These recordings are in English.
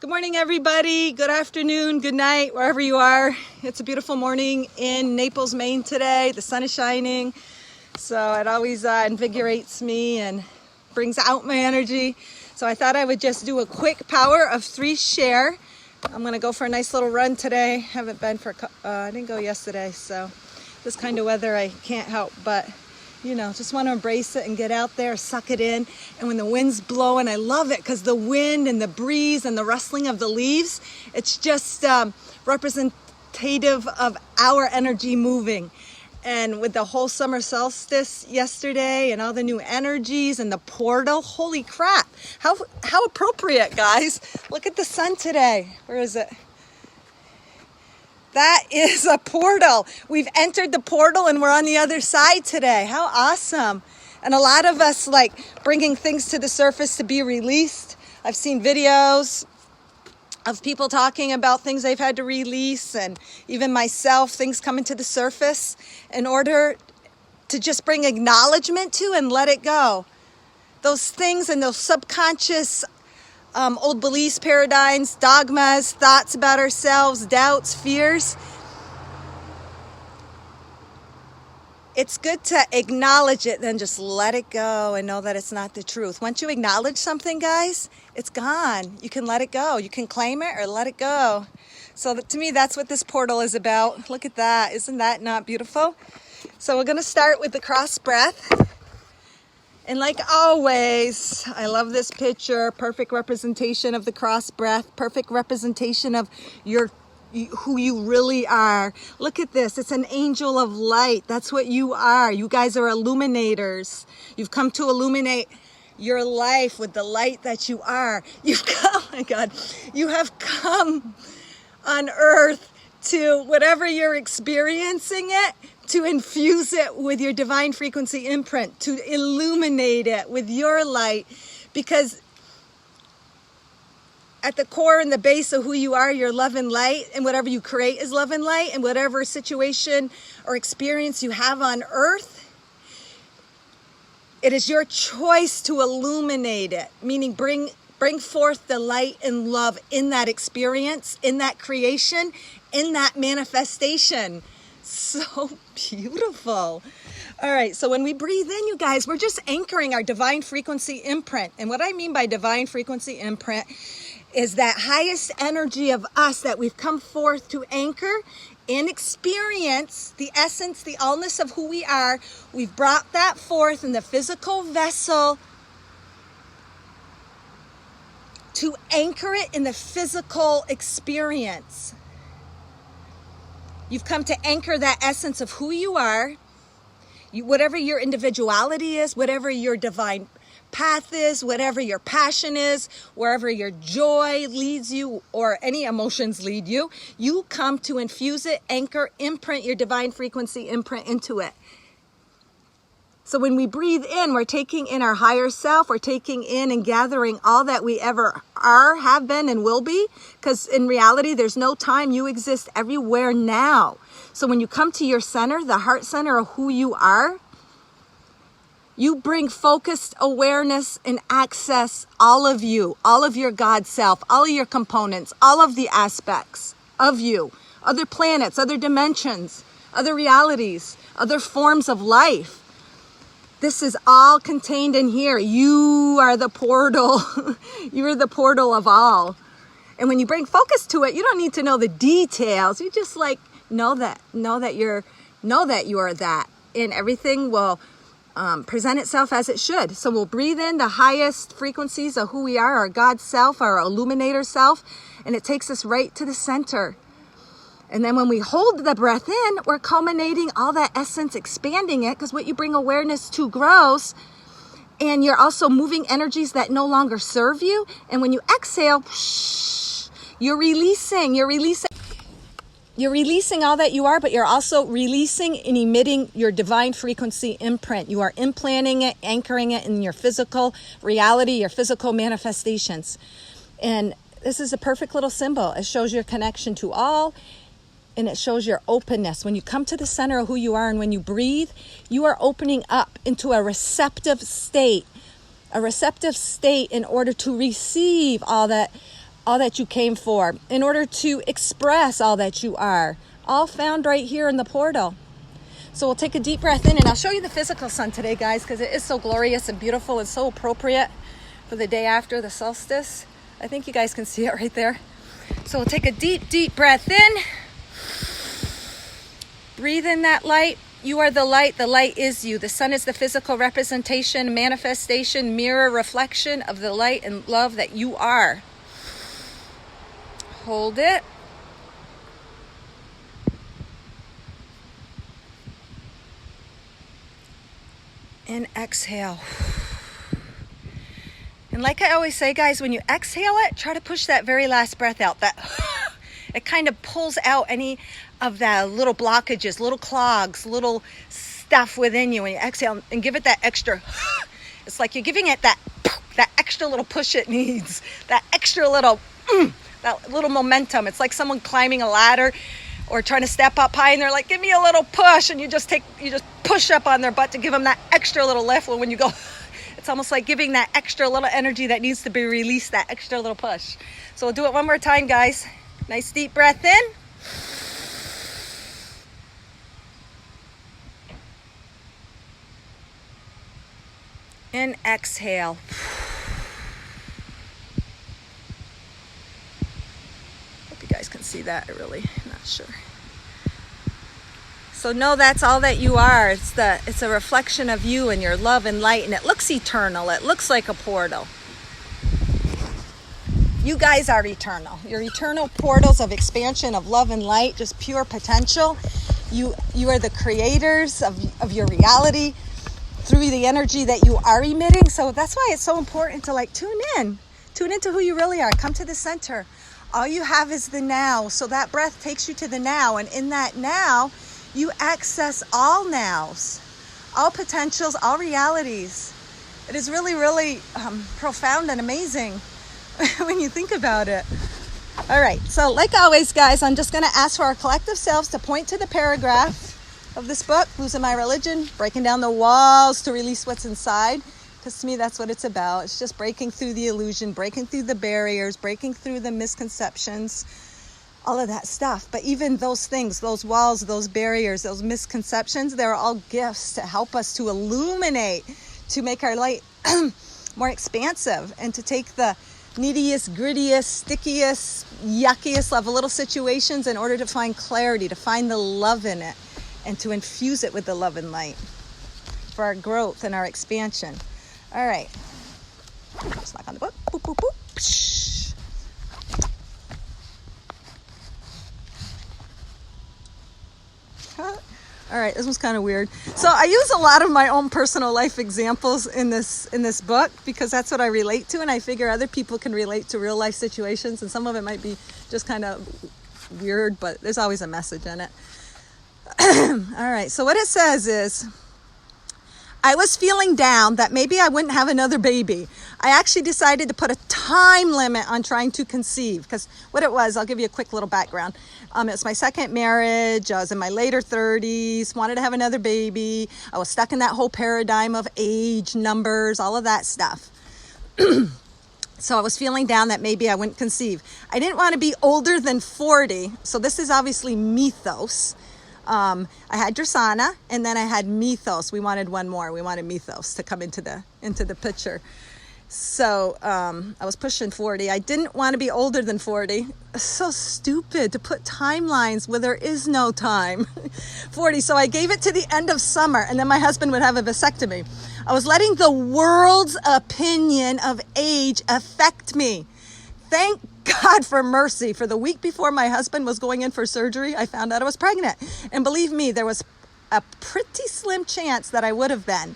Good morning, everybody. Good afternoon, good night, wherever you are. It's a beautiful morning in Naples, Maine today. The sun is shining, so it always invigorates me and brings out my energy. So I thought I would just do a quick power of 3 share. I'm gonna go for a nice little run today. Haven't been for, I didn't go yesterday, so this kind of weather I can't help but, you know, just want to embrace it and get out there, suck it in. And when the wind's blowing, I love it because the wind and the breeze and the rustling of the leaves, it's just representative of our energy moving. And with the whole summer solstice yesterday and all the new energies and the portal, holy crap, how appropriate, guys. Look at the sun today. Where is it? That is a portal. We've entered the portal and we're on the other side today. How awesome. And a lot of us like bringing things to the surface to be released. I've seen videos of people talking about things they've had to release, and even myself, things coming to the surface in order to just bring acknowledgement to and let it go. Those things and those subconscious old beliefs, paradigms, dogmas, thoughts about ourselves, doubts, fears. It's good to acknowledge it, then just let it go and know that it's not the truth. Once you acknowledge something, guys, it's gone. You can let it go. You can claim it or let it go. So to me, that's what this portal is about. Look at that. Isn't that not beautiful? So we're going to start with the cross breath. And like always, I love this picture, perfect representation of the cross breath, perfect representation of who you really are. Look at this, it's an angel of light. That's what you are. You guys are illuminators. You've come to illuminate your life with the light that you are. Oh my God, you have come on earth to whatever you're experiencing it, to infuse it with your divine frequency imprint, to illuminate it with your light, because at the core and the base of who you are, you're love and light, and whatever you create is love and light, and whatever situation or experience you have on earth, it is your choice to illuminate it, meaning bring forth the light and love in that experience, in that creation, in that manifestation. So beautiful. All right, so when we breathe in, you guys, we're just anchoring our divine frequency imprint. And what I mean by divine frequency imprint is that highest energy of us that we've come forth to anchor and experience the essence, the allness of who we are. We've brought that forth in the physical vessel to anchor it in the physical experience. You've come to anchor that essence of who you are, whatever your individuality is, whatever your divine path is, whatever your passion is, wherever your joy leads you or any emotions lead you, you come to infuse it, anchor, imprint your divine frequency imprint into it. So when we breathe in, we're taking in our higher self, we're taking in and gathering all that we ever are, have been, and will be. Because in reality, there's no time. You exist everywhere now. So when you come to your center, the heart center of who you are, you bring focused awareness and access all of you, all of your God self, all of your components, all of the aspects of you, other planets, other dimensions, other realities, other forms of life. This is all contained in here. You are the portal. You're the portal of all. And when you bring focus to it, you don't need to know the details. You just like know that you are that, and everything will present itself as it should. So we'll breathe in the highest frequencies of who we are, our God self, our illuminator self, and it takes us right to the center. And then when we hold the breath in, we're culminating all that essence, expanding it, because what you bring awareness to grows, and you're also moving energies that no longer serve you. And when you exhale, you're releasing all that you are, but you're also releasing and emitting your divine frequency imprint. You are implanting it, anchoring it in your physical reality, your physical manifestations. And this is a perfect little symbol. It shows your connection to all, and it shows your openness. When you come to the center of who you are and when you breathe, you are opening up into a receptive state in order to receive all that all that you came for, in order to express all that you are, all found right here in the portal. So we'll take a deep breath in, and I'll show you the physical sun today, guys, because it is so glorious and beautiful and so appropriate for the day after the solstice. I think you guys can see it right there. So we'll take a deep, deep breath in. Breathe in that light. You are the light is you. The sun is the physical representation, manifestation, mirror, reflection of the light and love that you are. Hold it. And exhale. And like I always say, guys, when you exhale it, try to push that very last breath out. That it kind of pulls out any of the little blockages, little clogs, little stuff within you when you exhale, and give it that extra. It's like you're giving it that extra little push it needs, that extra little, that little momentum. It's like someone climbing a ladder or trying to step up high, and they're like, give me a little push, and you just push up on their butt to give them that extra little lift. When you go, it's almost like giving that extra little energy that needs to be released, that extra little push. So we'll do it one more time, guys. Nice deep breath in. And exhale. Hope you guys can see that. I'm not sure. So know that's all that you are. It's a reflection of you and your love and light, and it looks eternal. It looks like a portal. You guys are eternal. You're eternal portals of expansion, of love and light, just pure potential. You are the creators of your reality through the energy that you are emitting. So that's why it's so important to tune into who you really are. Come to the center. All you have is the now. So that breath takes you to the now, and in that now you access all nows, all potentials, all realities. It is really, really profound and amazing when you think about it. All right, so like always, guys, I'm just going to ask for our collective selves to point to the paragraph of this book, Losing My Religion, breaking down the walls to release what's inside. Because to me, that's what it's about. It's just breaking through the illusion, breaking through the barriers, breaking through the misconceptions, all of that stuff. But even those things, those walls, those barriers, those misconceptions, they're all gifts to help us to illuminate, to make our light more expansive, and to take the neediest, grittiest, stickiest, yuckiest of little situations in order to find clarity, to find the love in it, and to infuse it with the love and light for our growth and our expansion. All right. Just knock on the book. Boop, boop, boop. Psh. All right, this one's kind of weird. So I use a lot of my own personal life examples in this book because that's what I relate to, and I figure other people can relate to real life situations, and some of it might be just kind of weird, but there's always a message in it. All right, so what it says is, I was feeling down that maybe I wouldn't have another baby. I actually decided to put a time limit on trying to conceive, because what it was, I'll give you a quick little background. It's my second marriage. I was in my later 30s, wanted to have another baby. I was stuck in that whole paradigm of age, numbers, all of that stuff. So I was feeling down that maybe I wouldn't conceive. I didn't want to be older than 40. So this is obviously mythos. I had Drasana, and then I had Mythos. We wanted one more. We wanted Mythos to come into the picture. So I was pushing 40. I didn't want to be older than 40. It's so stupid to put timelines where there is no time. 40. So I gave it to the end of summer, and then my husband would have a vasectomy. I was letting the world's opinion of age affect me. Thank God for mercy. For the week before my husband was going in for surgery, I found out I was pregnant. And believe me, there was a pretty slim chance that I would have been.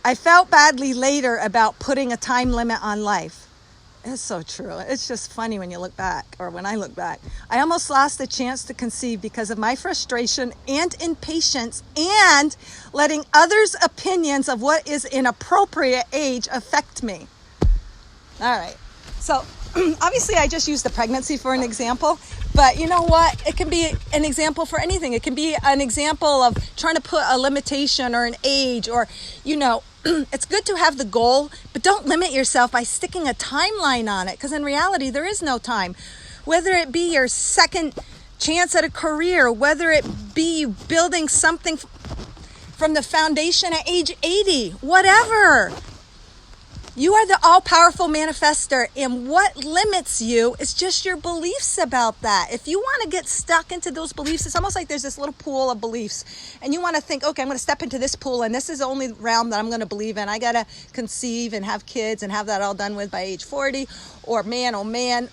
I felt badly later about putting a time limit on life. It's so true. It's just funny when you look back, or when I look back. I almost lost the chance to conceive because of my frustration and impatience and letting others' opinions of what is an appropriate age affect me. All right. So obviously I just used the pregnancy for an example, but you know what? It can be an example for anything. It can be an example of trying to put a limitation or an age, or, it's good to have the goal, but But don't limit yourself by sticking a timeline on it, because in reality, there is no time. Whether it be your second chance at a career, whether it be you building something from the foundation at age 80, whatever. You are the all-powerful manifester, and what limits you is just your beliefs about that. If you want to get stuck into those beliefs, it's almost like there's this little pool of beliefs, and you want to think, okay, I'm going to step into this pool, and this is the only realm that I'm going to believe in. I got to conceive and have kids and have that all done with by age 40, or man, oh man,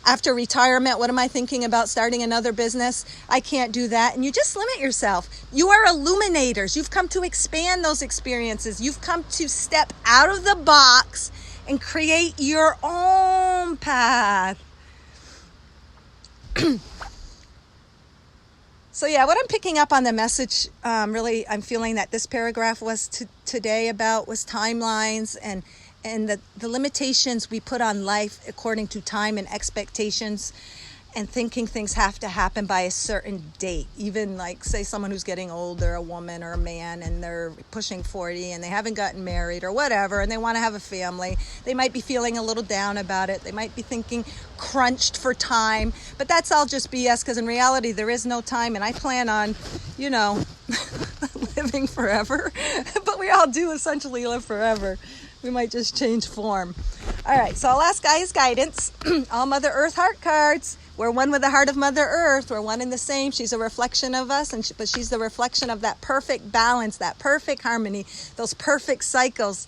after retirement, what am I thinking about starting another business? I can't do that. And you just limit yourself. You are illuminators. You've come to expand those experiences. You've come to step out of the box and create your own path. So yeah, what I'm picking up on the message, really, I'm feeling that this paragraph was today about was timelines and the limitations we put on life according to time and expectations, and thinking things have to happen by a certain date. Even like, say, someone who's getting older, a woman or a man, and they're pushing 40 and they haven't gotten married or whatever, and they want to have a family. They might be feeling a little down about it. They might be thinking crunched for time, but that's all just BS, because in reality, there is no time, and I plan on, living forever. But we all do essentially live forever. We might just change form. All right, so I'll ask Gaia's guidance. All Mother Earth heart cards. We're one with the heart of Mother Earth. We're one and the same. She's a reflection of us, but she's the reflection of that perfect balance, that perfect harmony, those perfect cycles.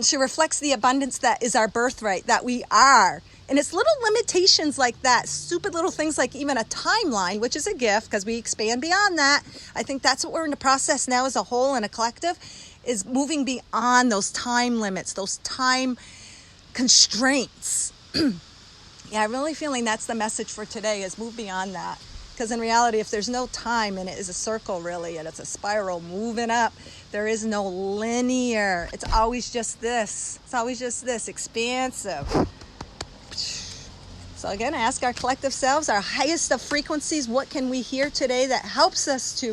She reflects the abundance that is our birthright, that we are. And it's little limitations like that, stupid little things like even a timeline, which is a gift because we expand beyond that. I think that's what we're in the process now as a whole and a collective, is moving beyond those time limits, those time constraints. Yeah, I'm really feeling that's the message for today, is move beyond that. Because in reality, if there's no time, and it is a circle really, and it's a spiral moving up, there is no linear. It's always just this. It's always just this, expansive. So again, ask our collective selves, our highest of frequencies, what can we hear today that helps us to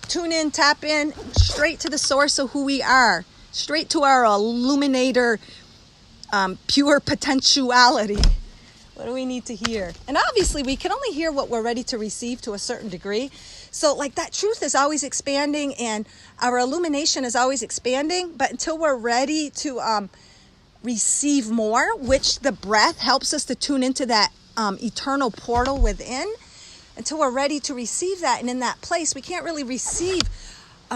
tune in, tap in, straight to the source of who we are, straight to our illuminator, pure potentiality. What do we need to hear? And obviously, we can only hear what we're ready to receive to a certain degree. So like that truth is always expanding, and our illumination is always expanding. But until we're ready to receive more, which the breath helps us to tune into that eternal portal within, until we're ready to receive that, and in that place, we can't really receive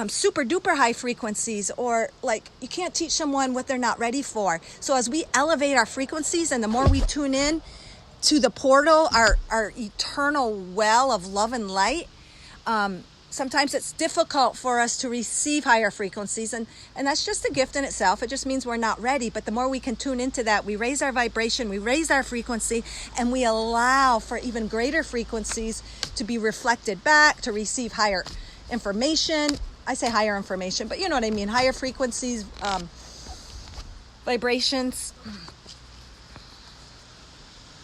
super duper high frequencies, or like you can't teach someone what they're not ready for. So as we elevate our frequencies, and the more we tune in to the portal, our eternal well of love and light, sometimes it's difficult for us to receive higher frequencies, and that's just a gift in itself. It just means we're not ready. But the more we can tune into that, we raise our vibration, we raise our frequency, and we allow for even greater frequencies to be reflected back, to receive higher information. I say higher information, but you know what I mean, higher frequencies, vibrations.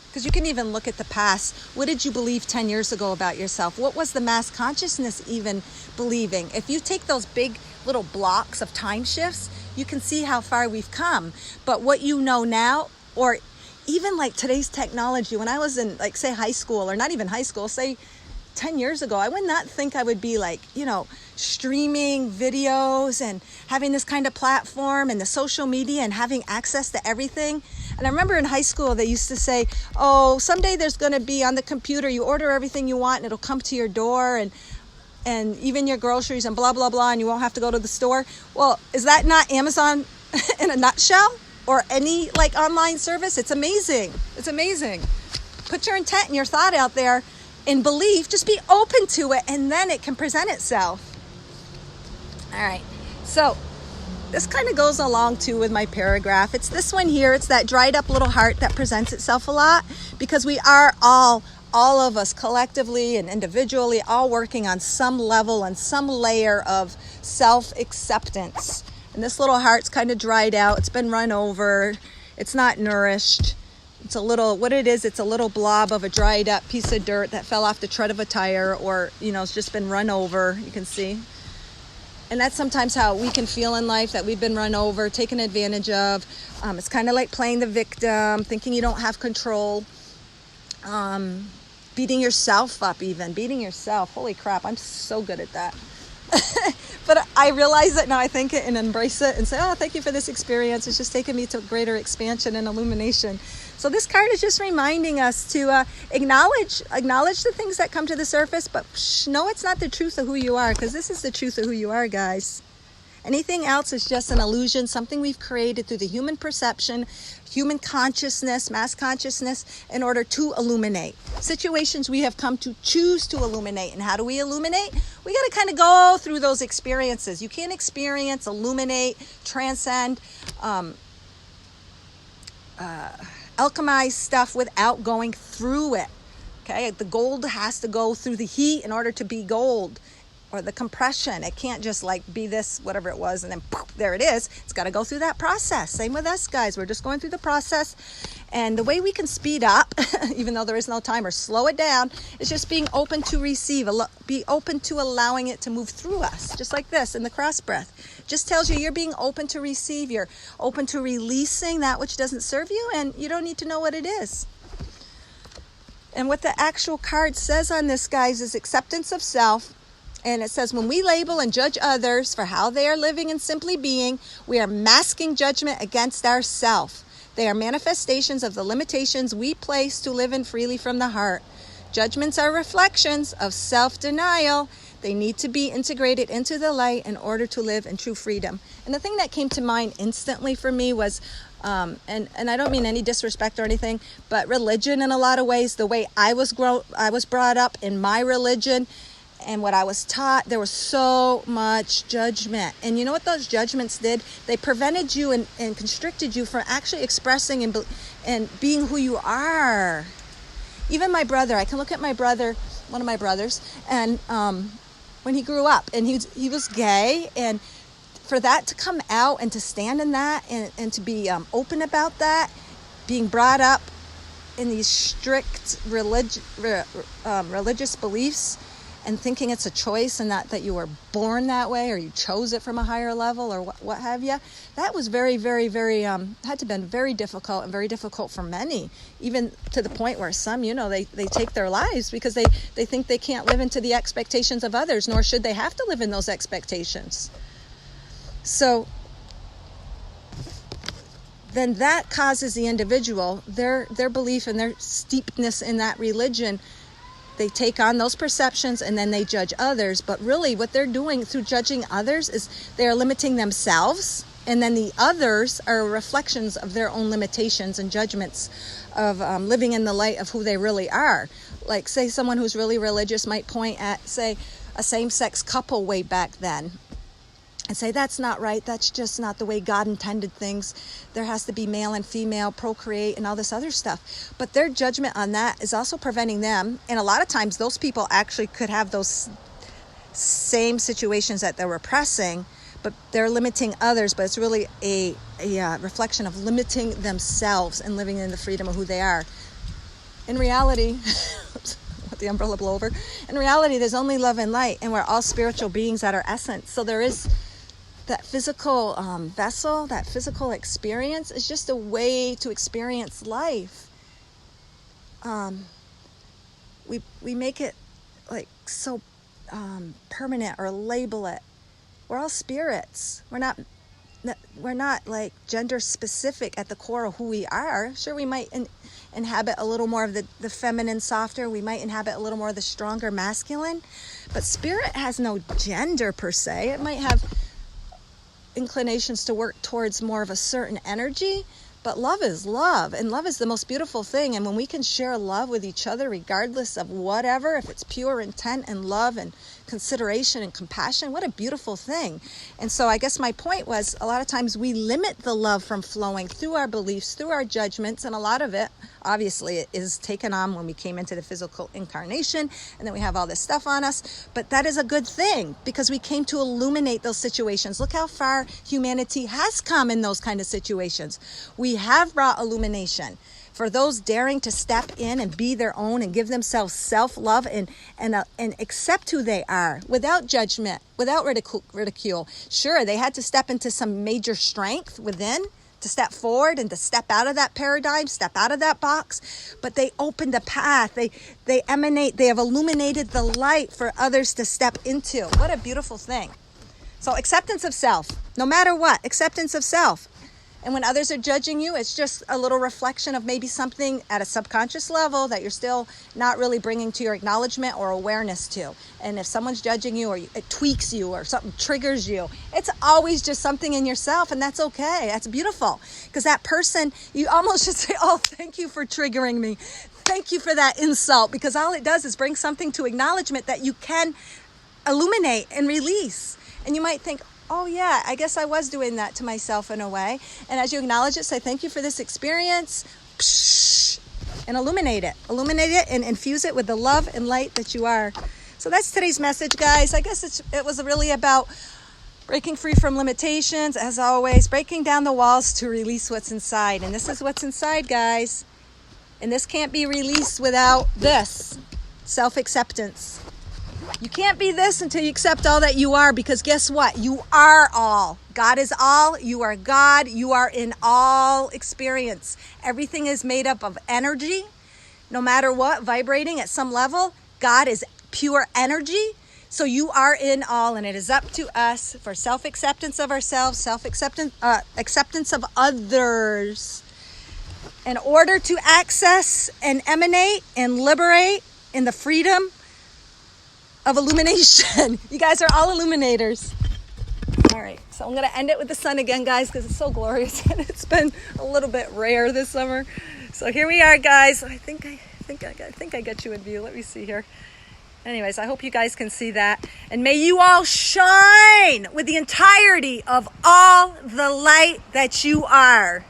Because you can even look at the past. What did you believe 10 years ago about yourself? What was the mass consciousness even believing? If you take those big little blocks of time shifts, you can see how far we've come. But what you know now, or even like today's technology, when I was in, like, say, high school, or not even high school, say 10 years ago, I would not think I would be like, streaming videos and having this kind of platform and the social media and having access to everything. And I remember in high school, they used to say, oh, someday there's going to be on the computer, you order everything you want and it'll come to your door, and even your groceries and blah, blah, blah, and you won't have to go to the store. Well, is that not Amazon in a nutshell? Or any like online service? It's amazing. It's amazing. Put your intent and your thought out there in belief, just be open to it, and then it can present itself. All right, so this kind of goes along too with my paragraph. It's this one here. It's that dried up little heart that presents itself a lot, because we are all of us collectively and individually all working on some level and some layer of self-acceptance. And this little heart's kind of dried out. It's been run over. It's not nourished. It's a little, what it is, it's a little blob of a dried up piece of dirt that fell off the tread of a tire, or, it's just been run over. You can see. And that's sometimes how we can feel in life, that we've been run over, taken advantage of. It's kind of like playing the victim, thinking you don't have control. Beating yourself up even. Beating yourself. Holy crap, I'm so good at that. But I realize it now. I think it and embrace it and say, oh, thank you for this experience. It's just taken me to greater expansion and illumination. So this card is just reminding us to acknowledge the things that come to the surface, but no, it's not the truth of who you are, because this is the truth of who you are, guys. Anything else is just an illusion, something we've created through the human perception, human consciousness, mass consciousness, in order to illuminate. Situations we have come to choose to illuminate. And how do we illuminate? We got to kind of go through those experiences. You can't experience, illuminate, transcend, alchemize stuff without going through it. Okay, the gold has to go through the heat in order to be gold. Or the compression. It can't just like be this, whatever it was, and then poof, there it is. It's got to go through that process. Same with us, guys. We're just going through the process. And the way we can speed up, even though there is no time, or slow it down, is just being open to receive. Be open to allowing it to move through us. Just like this in the cross breath. Just tells you you're being open to receive. You're open to releasing that which doesn't serve you, and you don't need to know what it is. And what the actual card says on this, guys, is acceptance of self. And it says, when we label and judge others for how they are living and simply being, we are masking judgment against ourselves. They are manifestations of the limitations we place to live in freely from the heart. Judgments are reflections of self-denial. They need to be integrated into the light in order to live in true freedom. And the thing that came to mind instantly for me was, and I don't mean any disrespect or anything, but religion in a lot of ways, the way I was brought up in my religion, and what I was taught, there was so much judgment. And you know what those judgments did? They prevented you and constricted you from actually expressing and being who you are. Even my brother, I can look at my brother, one of my brothers, and when he grew up, and he was gay, and for that to come out and to stand in that and to be open about that, being brought up in these strict religious beliefs, and thinking it's a choice and that you were born that way or you chose it from a higher level or what have you, that was very, very, very, had to have been very difficult, and very difficult for many, even to the point where some, they take their lives because they think they can't live into the expectations of others, nor should they have to live in those expectations. So then that causes the individual, their belief and their steepness in that religion, they take on those perceptions and then they judge others. But really what they're doing through judging others is they're limiting themselves, and then the others are reflections of their own limitations and judgments of living in the light of who they really are. Like, say someone who's really religious might point at, say, a same-sex couple way back then and say, that's not right, that's just not the way God intended things. There has to be male and female, procreate, and all this other stuff. But their judgment on that is also preventing them. And a lot of times those people actually could have those same situations that they're repressing, but they're limiting others. But it's really a reflection of limiting themselves and living in the freedom of who they are. In reality, let the umbrella blow over. In reality, there's only love and light, and we're all spiritual beings at our essence. So there is that physical vessel, that physical experience is just a way to experience life. We make it like so permanent, or label it. We're all spirits. We're not like gender specific at the core of who we are. Sure, we might inhabit a little more of the feminine, softer. We might inhabit a little more of the stronger masculine. But spirit has no gender per se. It might have inclinations to work towards more of a certain energy, but love is love, and love is the most beautiful thing. And when we can share love with each other, regardless of whatever, if it's pure intent and love and consideration and compassion, what a beautiful thing. And so I guess my point was, a lot of times we limit the love from flowing through our beliefs, through our judgments, and a lot of it obviously it is taken on when we came into the physical incarnation, and then we have all this stuff on us. But that is a good thing, because we came to illuminate those situations. Look how far humanity has come in those kind of situations. We have brought illumination. for those daring to step in and be their own and give themselves self-love and accept who they are without judgment, without ridicule. Sure, they had to step into some major strength within to step forward and to step out of that paradigm, step out of that box, but they opened a path. They have illuminated the light for others to step into. What a beautiful thing. So acceptance of self, no matter what, acceptance of self. And when others are judging you, it's just a little reflection of maybe something at a subconscious level that you're still not really bringing to your acknowledgement or awareness to. And if someone's judging you or it tweaks you or something triggers you, it's always just something in yourself, and that's okay. That's beautiful. Because that person, you almost should say, oh, thank you for triggering me. Thank you for that insult, because all it does is bring something to acknowledgement that you can illuminate and release. And you might think, oh yeah, I guess I was doing that to myself in a way. And as you acknowledge it, say thank you for this experience, and illuminate it and infuse it with the love and light that you are. So that's today's message, guys. I guess it was really about breaking free from limitations, as always, breaking down the walls to release what's inside. And this is what's inside, guys. And this can't be released without this, self-acceptance. You can't be this until you accept all that you are, because guess what? You are all. God is all. You are God. You are in all experience. Everything is made up of energy, no matter what, vibrating at some level. God is pure energy. So you are in all, and it is up to us for self-acceptance of ourselves, acceptance of others, in order to access and emanate and liberate in the freedom of illumination. You guys are all illuminators. All right, so I'm going to end it with the sun again, guys, because it's so glorious and it's been a little bit rare this summer. So here we are, guys. I think I got you in view. Let me see here. Anyways, I hope you guys can see that. And may you all shine with the entirety of all the light that you are.